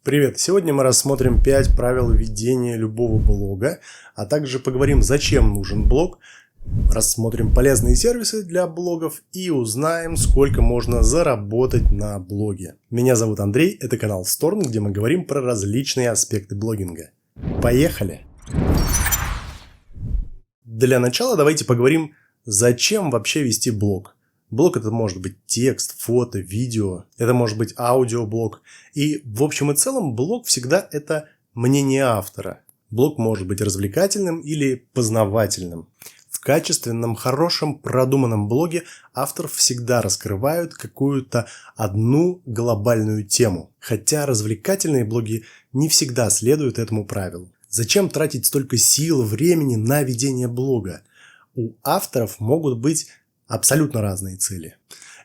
Привет! Сегодня мы рассмотрим 5 правил ведения любого блога, а также поговорим, зачем нужен блог, рассмотрим полезные сервисы для блогов и узнаем, сколько можно заработать на блоге. Меня зовут Андрей, это канал Storn, где мы говорим про различные аспекты блогинга. Поехали! Для начала давайте поговорим, зачем вообще вести блог. Блог — это может быть текст, фото, видео, это может быть аудиоблог. И в общем и целом блог всегда это мнение автора. Блог может быть развлекательным или познавательным. В качественном, хорошем, продуманном блоге автор всегда раскрывает какую-то одну глобальную тему. Хотя развлекательные блоги не всегда следуют этому правилу. Зачем тратить столько сил, времени на ведение блога? У авторов могут быть абсолютно разные цели.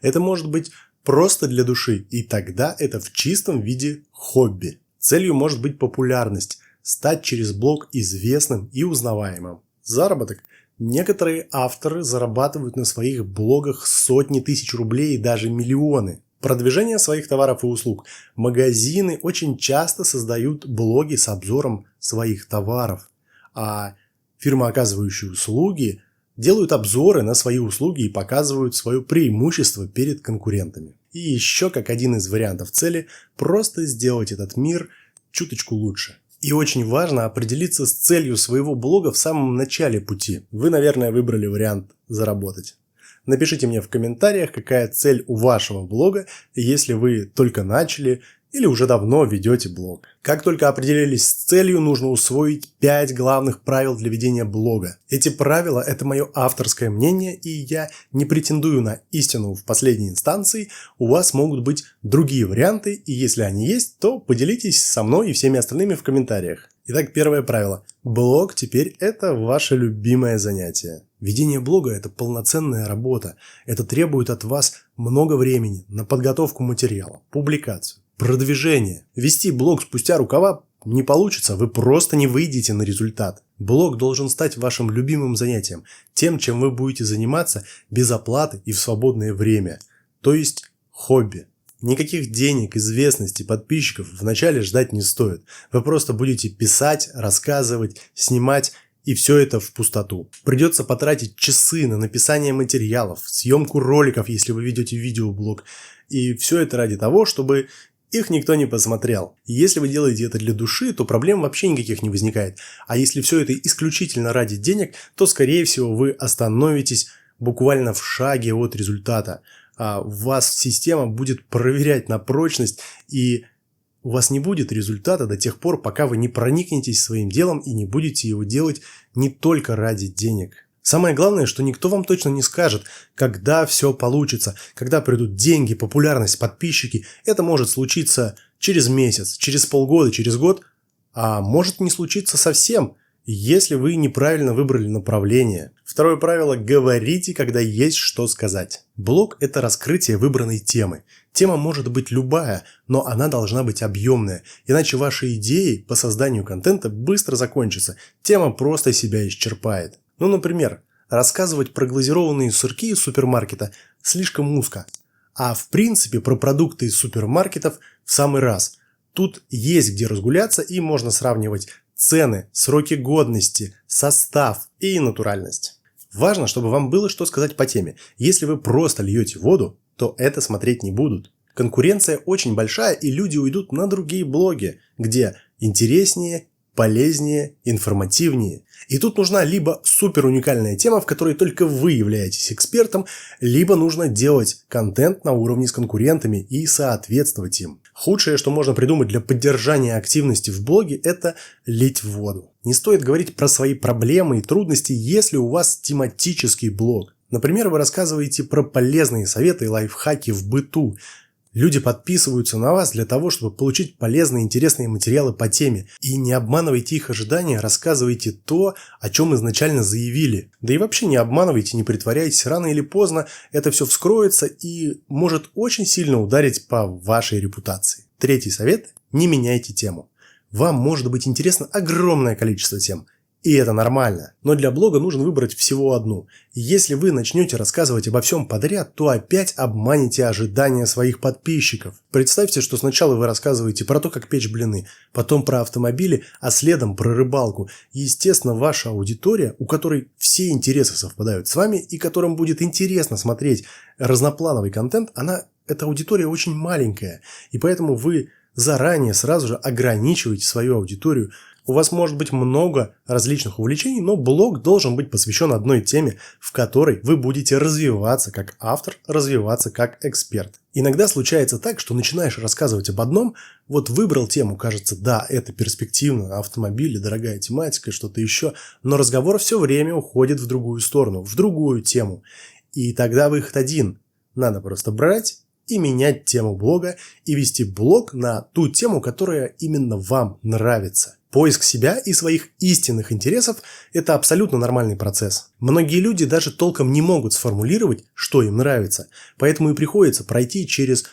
Это может быть просто для души, и тогда это в чистом виде хобби. Целью может быть популярность, стать через блог известным и узнаваемым. Заработок. Некоторые авторы зарабатывают на своих блогах сотни тысяч рублей и даже миллионы. Продвижение своих товаров и услуг. Магазины очень часто создают блоги с обзором своих товаров, а фирмы, оказывающие услуги, делают обзоры на свои услуги и показывают свое преимущество перед конкурентами. И еще как один из вариантов цели – просто сделать этот мир чуточку лучше. И очень важно определиться с целью своего блога в самом начале пути. Вы, наверное, выбрали вариант заработать. Напишите мне в комментариях, какая цель у вашего блога, если вы только начали или уже давно ведете блог. Как только определились с целью, нужно усвоить 5 главных правил для ведения блога. Эти правила – это мое авторское мнение, и я не претендую на истину в последней инстанции. У вас могут быть другие варианты, и если они есть, то поделитесь со мной и всеми остальными в комментариях. Итак, первое правило. Блог теперь это ваше любимое занятие. Ведение блога – это полноценная работа. Это требует от вас много времени на подготовку материала, публикацию, продвижение. Вести блог спустя рукава не получится, вы просто не выйдете на результат. Блог должен стать вашим любимым занятием, тем, чем вы будете заниматься без оплаты и в свободное время. То есть хобби. Никаких денег, известности, подписчиков вначале ждать не стоит. Вы просто будете писать, рассказывать, снимать, и все это в пустоту. Придется потратить часы на написание материалов, съемку роликов, если вы ведете видеоблог. И все это ради того, чтобы их никто не посмотрел. И если вы делаете это для души, то проблем вообще никаких не возникает. А если все это исключительно ради денег, то скорее всего вы остановитесь буквально в шаге от результата. А вас система будет проверять на прочность, и у вас не будет результата до тех пор, пока вы не проникнетесь своим делом и не будете его делать не только ради денег. Самое главное, что никто вам точно не скажет, когда все получится, когда придут деньги, популярность, подписчики. Это может случиться через месяц, через полгода, через год, а может не случиться совсем, если вы неправильно выбрали направление. Второе правило – говорите, когда есть что сказать. Блог – это раскрытие выбранной темы. Тема может быть любая, но она должна быть объемная, иначе ваши идеи по созданию контента быстро закончатся, тема просто себя исчерпает. Ну, например, рассказывать про глазированные сырки из супермаркета слишком узко, а в принципе про продукты из супермаркетов в самый раз. Тут есть где разгуляться, и можно сравнивать цены, сроки годности, состав и натуральность. Важно, чтобы вам было что сказать по теме. Если вы просто льете воду, то это смотреть не будут. Конкуренция очень большая, и люди уйдут на другие блоги, где интереснее, полезнее, информативнее. И тут нужна либо супер уникальная тема, в которой только вы являетесь экспертом, либо нужно делать контент на уровне с конкурентами и соответствовать им. Худшее, что можно придумать для поддержания активности в блоге, это лить воду. Не стоит говорить про свои проблемы и трудности, если у вас тематический блог. Например, вы рассказываете про полезные советы и лайфхаки в быту. Люди подписываются на вас для того, чтобы получить полезные и интересные материалы по теме. И не обманывайте их ожидания, рассказывайте то, о чем изначально заявили. Да и вообще не обманывайте, не притворяйтесь, рано или поздно это все вскроется и может очень сильно ударить по вашей репутации. Третий совет – не меняйте тему. Вам может быть интересно огромное количество тем. И это нормально. Но для блога нужно выбрать всего одну. И если вы начнете рассказывать обо всем подряд, то опять обманете ожидания своих подписчиков. Представьте, что сначала вы рассказываете про то, как печь блины, потом про автомобили, а следом про рыбалку. Естественно, ваша аудитория, у которой все интересы совпадают с вами и которым будет интересно смотреть разноплановый контент, эта аудитория очень маленькая. И поэтому вы заранее сразу же ограничиваете свою аудиторию. У вас может быть много различных увлечений, но блог должен быть посвящен одной теме, в которой вы будете развиваться как автор, развиваться как эксперт. Иногда случается так, что начинаешь рассказывать об одном, вот выбрал тему, кажется, да, это перспективно, автомобили, дорогая тематика, что-то еще, но разговор все время уходит в другую сторону, в другую тему. И тогда выход один. Надо просто брать и менять тему блога и вести блог на ту тему, которая именно вам нравится. Поиск себя и своих истинных интересов – это абсолютно нормальный процесс. Многие люди даже толком не могут сформулировать, что им нравится, поэтому и приходится пройти через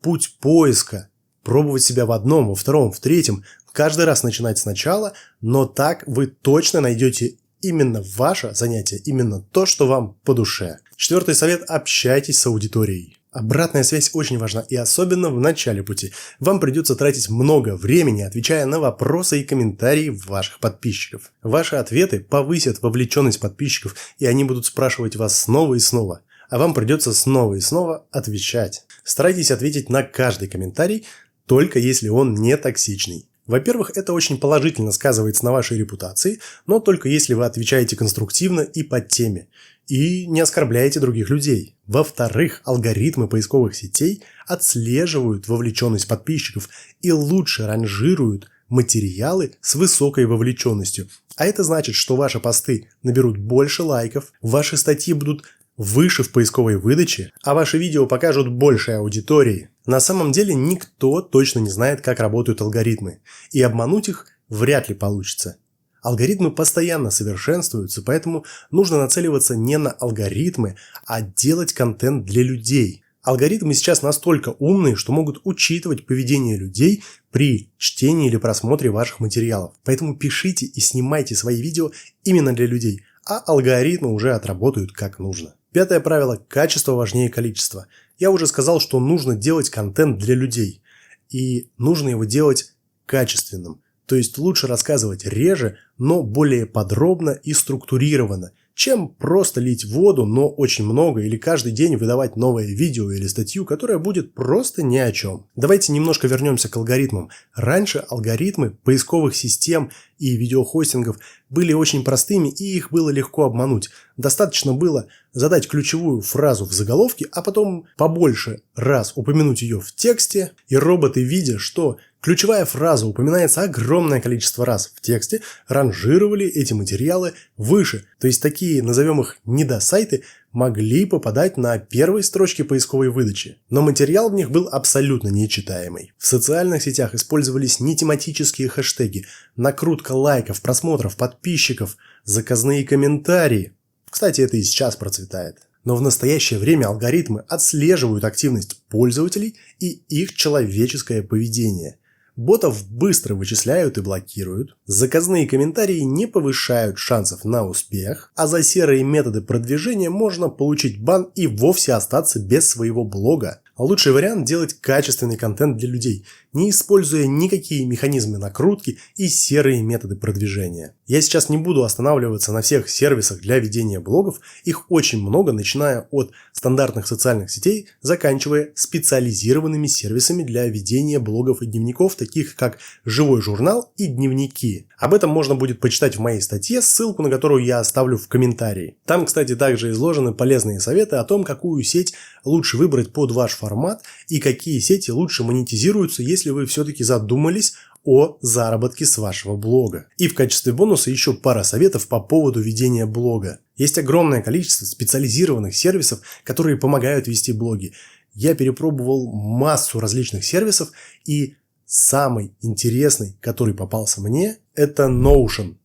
путь поиска, пробовать себя в одном, во втором, в третьем, каждый раз начинать сначала, но так вы точно найдете именно ваше занятие, именно то, что вам по душе. Четвертый совет – общайтесь с аудиторией. Обратная связь очень важна, и особенно в начале пути. Вам придется тратить много времени, отвечая на вопросы и комментарии ваших подписчиков. Ваши ответы повысят вовлеченность подписчиков, и они будут спрашивать вас снова и снова. А вам придется снова и снова отвечать. Старайтесь ответить на каждый комментарий, только если он не токсичный. Во-первых, это очень положительно сказывается на вашей репутации, но только если вы отвечаете конструктивно и по теме, и не оскорбляете других людей. Во-вторых, алгоритмы поисковых сетей отслеживают вовлеченность подписчиков и лучше ранжируют материалы с высокой вовлеченностью. А это значит, что ваши посты наберут больше лайков, ваши статьи будут выше в поисковой выдаче, а ваши видео покажут большей аудитории. На самом деле никто точно не знает, как работают алгоритмы, и обмануть их вряд ли получится. Алгоритмы постоянно совершенствуются, поэтому нужно нацеливаться не на алгоритмы, а делать контент для людей. Алгоритмы сейчас настолько умные, что могут учитывать поведение людей при чтении или просмотре ваших материалов. Поэтому пишите и снимайте свои видео именно для людей, а алгоритмы уже отработают как нужно. Пятое правило – качество важнее количества. Я уже сказал, что нужно делать контент для людей. И нужно его делать качественным. То есть лучше рассказывать реже, но более подробно и структурированно, чем просто лить воду, но очень много, или каждый день выдавать новое видео или статью, которая будет просто ни о чем. Давайте немножко вернемся к алгоритмам. Раньше алгоритмы поисковых систем и видеохостингов были очень простыми, и их было легко обмануть. Достаточно было задать ключевую фразу в заголовке, а потом побольше раз упомянуть ее в тексте, и роботы, видя, что ключевая фраза упоминается огромное количество раз в тексте, ранжировали эти материалы выше. То есть такие, назовем их недосайты, могли попадать на первой строчке поисковой выдачи. Но материал в них был абсолютно нечитаемый. В социальных сетях использовались нетематические хэштеги, накрутка лайков, просмотров, подписчиков, заказные комментарии. Кстати, это и сейчас процветает. Но в настоящее время алгоритмы отслеживают активность пользователей и их человеческое поведение. Ботов быстро вычисляют и блокируют. Заказные комментарии не повышают шансов на успех, а за серые методы продвижения можно получить бан и вовсе остаться без своего блога. Лучший вариант – делать качественный контент для людей, не используя никакие механизмы накрутки и серые методы продвижения. Я сейчас не буду останавливаться на всех сервисах для ведения блогов, их очень много, начиная от стандартных социальных сетей, заканчивая специализированными сервисами для ведения блогов и дневников, таких как «Живой журнал» и «Дневники». Об этом можно будет почитать в моей статье, ссылку на которую я оставлю в комментарии. Там, кстати, также изложены полезные советы о том, какую сеть лучше выбрать под ваш формат и какие сети лучше монетизируются, если вы все-таки задумались о заработке с вашего блога. И в качестве бонуса еще пара советов по поводу ведения блога. Есть огромное количество специализированных сервисов, которые помогают вести блоги. Я перепробовал массу различных сервисов, и самый интересный, который попался мне, это Notion.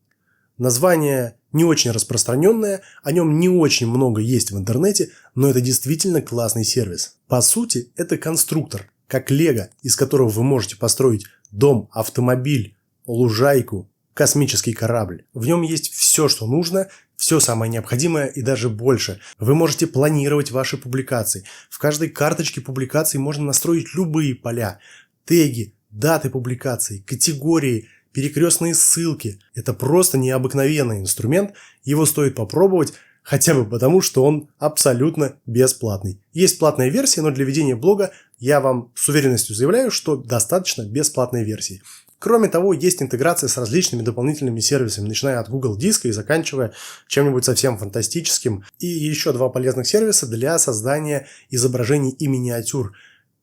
Название не очень распространенное, о нем не очень много есть в интернете, но это действительно классный сервис. По сути, это конструктор, как Лего, из которого вы можете построить дом, автомобиль, лужайку, космический корабль. В нем есть все, что нужно, все самое необходимое и даже больше. Вы можете планировать ваши публикации. В каждой карточке публикаций можно настроить любые поля, теги, даты публикаций, категории, перекрестные ссылки. Это просто необыкновенный инструмент, его стоит попробовать, хотя бы потому, что он абсолютно бесплатный. Есть платная версия, но для ведения блога я вам с уверенностью заявляю, что достаточно бесплатной версии. Кроме того, есть интеграция с различными дополнительными сервисами, начиная от Google Диска и заканчивая чем-нибудь совсем фантастическим. И еще 2 полезных сервиса для создания изображений и миниатюр.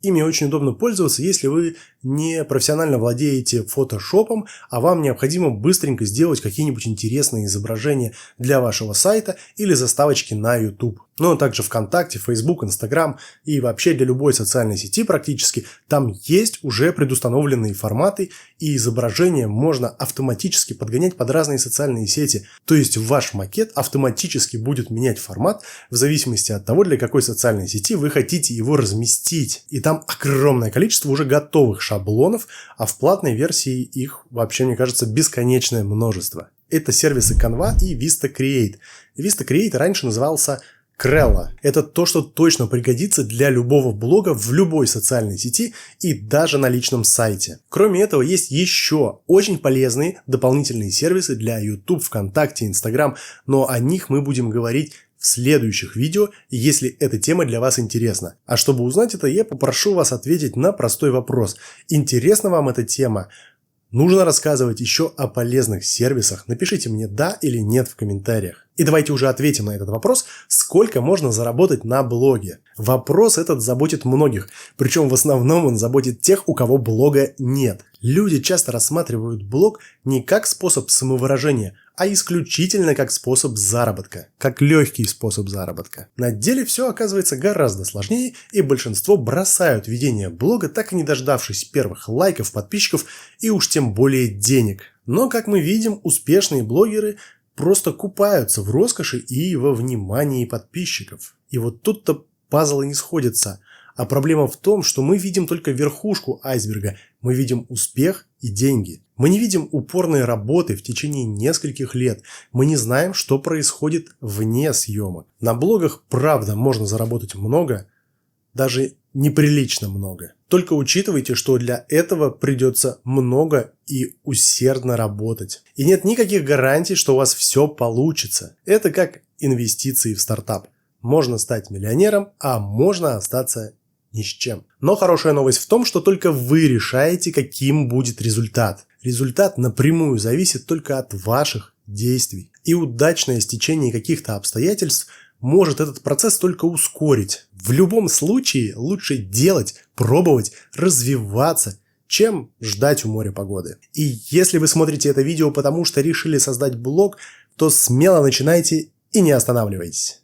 Ими очень удобно пользоваться, если вы не профессионально владеете фотошопом, а вам необходимо быстренько сделать какие-нибудь интересные изображения для вашего сайта или заставочки на YouTube. Ну а также ВКонтакте, Facebook, Instagram и вообще для любой социальной сети практически. Там есть уже предустановленные форматы, и изображения можно автоматически подгонять под разные социальные сети. То есть ваш макет автоматически будет менять формат в зависимости от того, для какой социальной сети вы хотите его разместить. И там огромное количество уже готовых шаблонов, а в платной версии их вообще, мне кажется, бесконечное множество. Это сервисы Canva и Vista Create. Vista Create раньше назывался Крелла. Это то, что точно пригодится для любого блога в любой социальной сети и даже на личном сайте. Кроме этого, есть еще очень полезные дополнительные сервисы для YouTube, ВКонтакте, Instagram, но о них мы будем говорить в следующих видео, если эта тема для вас интересна. А чтобы узнать это, я попрошу вас ответить на простой вопрос. Интересна вам эта тема? Нужно рассказывать еще о полезных сервисах? Напишите мне «да» или «нет» в комментариях. И давайте уже ответим на этот вопрос, сколько можно заработать на блоге. Вопрос этот заботит многих, причем в основном он заботит тех, у кого блога нет. Люди часто рассматривают блог не как способ самовыражения, а исключительно как способ заработка, как легкий способ заработка. На деле все оказывается гораздо сложнее, и большинство бросают ведение блога, так и не дождавшись первых лайков, подписчиков и уж тем более денег. Но, как мы видим, успешные блогеры просто купаются в роскоши и во внимании подписчиков. И вот тут-то пазлы не сходятся. А проблема в том, что мы видим только верхушку айсберга. Мы видим успех и деньги. Мы не видим упорной работы в течение нескольких лет. Мы не знаем, что происходит вне съемок. На блогах, правда, можно заработать много, даже неприлично много. Только учитывайте, что для этого придется много и усердно работать. И нет никаких гарантий, что у вас все получится. Это как инвестиции в стартап. Можно стать миллионером, а можно остаться ни с чем. Но хорошая новость в том, что только вы решаете, каким будет результат. Результат напрямую зависит только от ваших действий. И удачное стечение каких-то обстоятельств может этот процесс только ускорить. В любом случае лучше делать, пробовать, развиваться, чем ждать у моря погоды. И если вы смотрите это видео потому, что решили создать блог, то смело начинайте и не останавливайтесь.